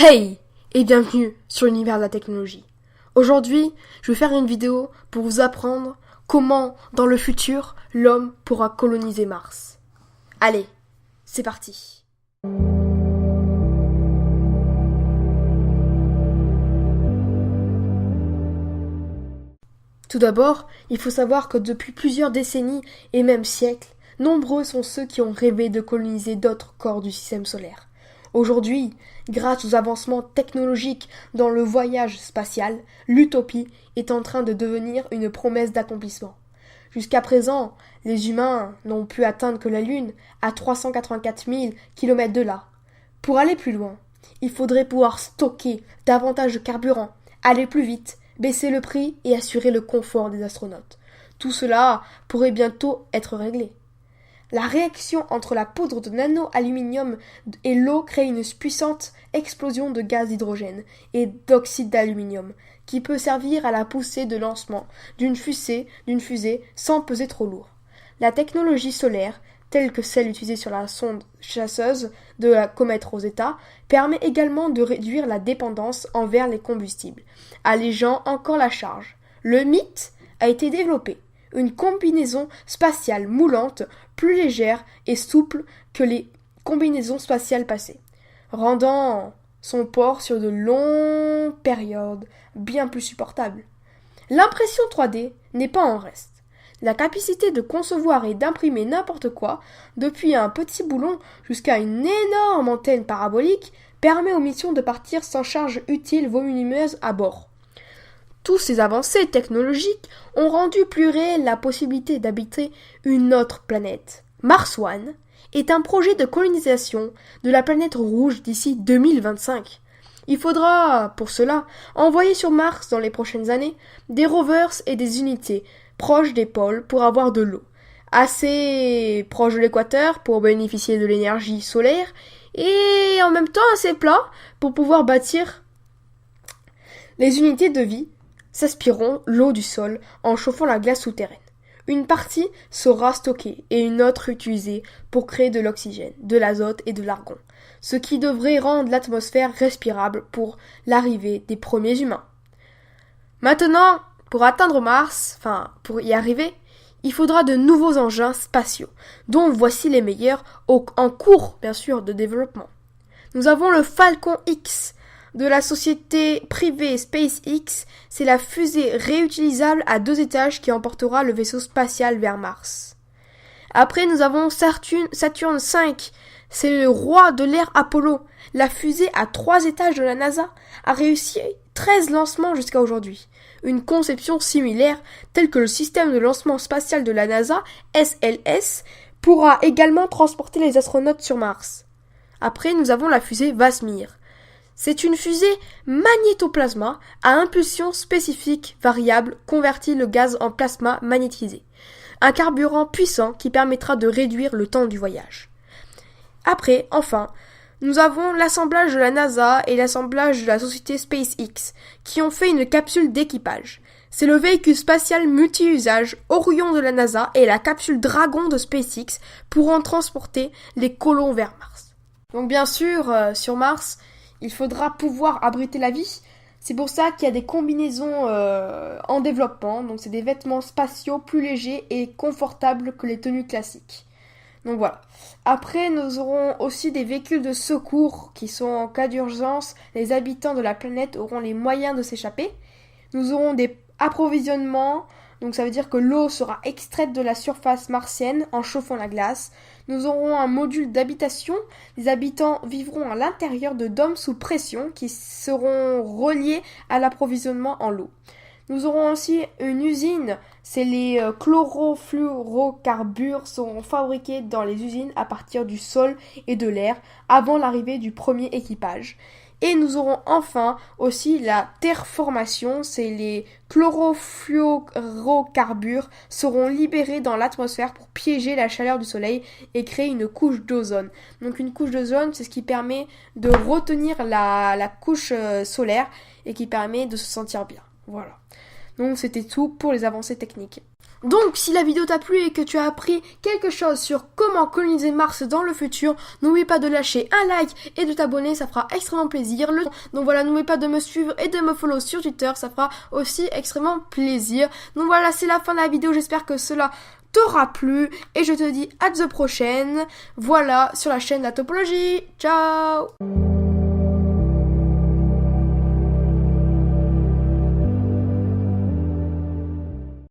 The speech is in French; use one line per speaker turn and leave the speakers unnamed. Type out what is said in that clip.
Hey et bienvenue sur l'univers de la technologie. Aujourd'hui, je vais faire une vidéo pour vous apprendre comment, dans le futur, l'homme pourra coloniser Mars. Allez, c'est parti. Tout d'abord, il faut savoir que depuis plusieurs décennies et même siècles, nombreux sont ceux qui ont rêvé de coloniser d'autres corps du système solaire. Aujourd'hui, grâce aux avancements technologiques dans le voyage spatial, l'utopie est en train de devenir une promesse d'accomplissement. Jusqu'à présent, les humains n'ont pu atteindre que la Lune à 384 000 km de là. Pour aller plus loin, il faudrait pouvoir stocker davantage de carburant, aller plus vite, baisser le prix et assurer le confort des astronautes. Tout cela pourrait bientôt être réglé. La réaction entre la poudre de nano-aluminium et l'eau crée une puissante explosion de gaz d'hydrogène et d'oxyde d'aluminium qui peut servir à la poussée de lancement d'une fusée sans peser trop lourd. La technologie solaire, telle que celle utilisée sur la sonde chasseuse de la comète Rosetta, permet également de réduire la dépendance envers les combustibles, allégeant encore la charge. Le mythe a été développé. Une combinaison spatiale moulante, plus légère et souple que les combinaisons spatiales passées, rendant son port sur de longues périodes bien plus supportable. L'impression 3D n'est pas en reste. La capacité de concevoir et d'imprimer n'importe quoi, depuis un petit boulon jusqu'à une énorme antenne parabolique, permet aux missions de partir sans charge utile volumineuse à bord. Tous ces avancées technologiques ont rendu plus réelle la possibilité d'habiter une autre planète. Mars One est un projet de colonisation de la planète rouge d'ici 2025. Il faudra, pour cela, envoyer sur Mars dans les prochaines années des rovers et des unités proches des pôles pour avoir de l'eau, assez proche de l'équateur pour bénéficier de l'énergie solaire et en même temps assez plat pour pouvoir bâtir les unités de vie s'aspireront l'eau du sol en chauffant la glace souterraine. Une partie sera stockée et une autre utilisée pour créer de l'oxygène, de l'azote et de l'argon, ce qui devrait rendre l'atmosphère respirable pour l'arrivée des premiers humains. Maintenant, pour atteindre Mars, pour y arriver, il faudra de nouveaux engins spatiaux, dont voici les meilleurs en cours, bien sûr, de développement. Nous avons le Falcon X, de la société privée SpaceX, c'est la fusée réutilisable à 2 étages qui emportera le vaisseau spatial vers Mars. Après, nous avons Saturn V, c'est le roi de l'ère Apollo. La fusée à 3 étages de la NASA a réussi 13 lancements jusqu'à aujourd'hui. Une conception similaire, telle que le système de lancement spatial de la NASA, SLS, pourra également transporter les astronautes sur Mars. Après, nous avons la fusée Vasmir. C'est une fusée magnétoplasma à impulsion spécifique variable convertit le gaz en plasma magnétisé. Un carburant puissant qui permettra de réduire le temps du voyage. Après, enfin, nous avons l'assemblage de la NASA et l'assemblage de la société SpaceX qui ont fait une capsule d'équipage. C'est le véhicule spatial multi-usage Orion de la NASA et la capsule Dragon de SpaceX pourront transporter les colons vers Mars. Donc bien sûr, sur Mars, il faudra pouvoir abriter la vie. C'est pour ça qu'il y a des combinaisons en développement. Donc c'est des vêtements spatiaux plus légers et confortables que les tenues classiques. Donc voilà. Après, nous aurons aussi des véhicules de secours qui sont en cas d'urgence. Les habitants de la planète auront les moyens de s'échapper. Nous aurons des approvisionnements. Donc ça veut dire que l'eau sera extraite de la surface martienne en chauffant la glace. Nous aurons un module d'habitation. Les habitants vivront à l'intérieur de dômes sous pression qui seront reliés à l'approvisionnement en eau. Nous aurons aussi une usine. C'est les chlorofluorocarbures seront fabriqués dans les usines à partir du sol et de l'air avant l'arrivée du premier équipage. Et nous aurons enfin aussi la terreformation, c'est les chlorofluorocarbures seront libérés dans l'atmosphère pour piéger la chaleur du soleil et créer une couche d'ozone. Donc une couche d'ozone, c'est ce qui permet de retenir la couche solaire et qui permet de se sentir bien. Voilà. Donc c'était tout pour les avancées techniques. Donc, si la vidéo t'a plu et que tu as appris quelque chose sur comment coloniser Mars dans le futur, n'oublie pas de lâcher un like et de t'abonner, ça fera extrêmement plaisir. Donc voilà, n'oublie pas de me suivre et de me follow sur Twitter, ça fera aussi extrêmement plaisir. Donc voilà, c'est la fin de la vidéo, j'espère que cela t'aura plu et je te dis à la prochaine. Voilà, sur la chaîne La Topologie. Ciao!